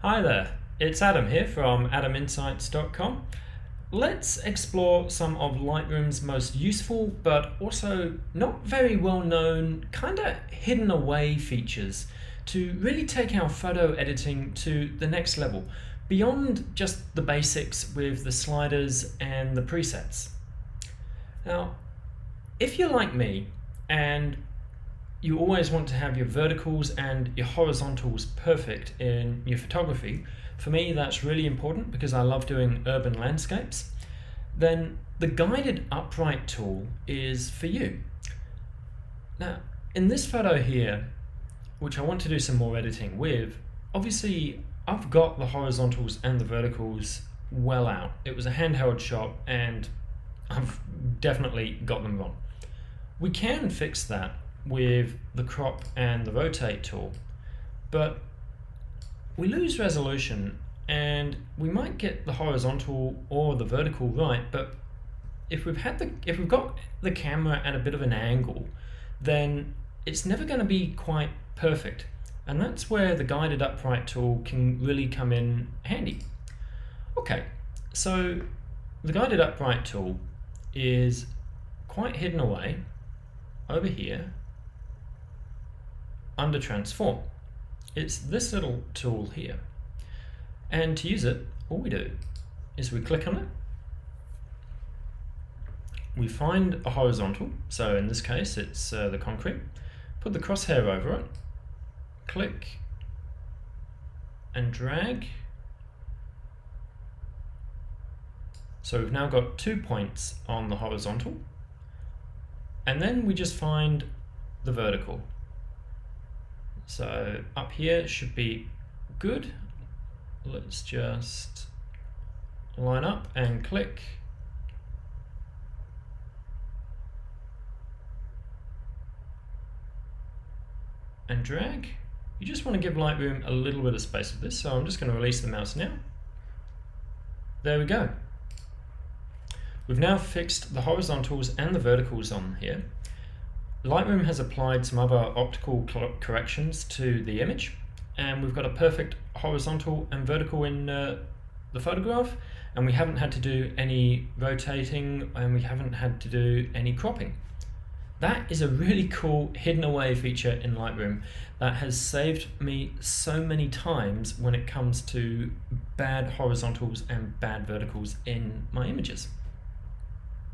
Hi there, it's Adam here from adaminsights.com. Let's explore some of Lightroom's most useful but also not very well known, kind of hidden away features to really take our photo editing to the next level, beyond just the basics with the sliders and the presets. Now, if you're like me and you always want to have your verticals and your horizontals perfect in your photography, for me that's really important because I love doing urban landscapes, then the guided upright tool is for you. Now, in this photo here, which I want to do some more editing with, obviously I've got the horizontals and the verticals well out. It was a handheld shot and I've definitely got them wrong. We can fix that with the crop and the rotate tool, but we lose resolution and we might get the horizontal or the vertical right, but if we've got the camera at a bit of an angle, then it's never going to be quite perfect, and that's where the guided upright tool can really come in handy. Okay, so the guided upright tool is quite hidden away over here under transform. It's this little tool here, and to use it, all we do is we click on it, we find a horizontal, so in this case it's the concrete, put the crosshair over it, click and drag. So we've now got 2 points on the horizontal, and then we just find the vertical. So up here should be good. Let's just line up and click. And drag. You just want to give Lightroom a little bit of space with this, so I'm just going to release the mouse now. There we go. We've now fixed the horizontals and the verticals on here. Lightroom has applied some other optical corrections to the image, and we've got a perfect horizontal and vertical in the photograph, and we haven't had to do any rotating and we haven't had to do any cropping. That is a really cool hidden away feature in Lightroom that has saved me so many times when it comes to bad horizontals and bad verticals in my images.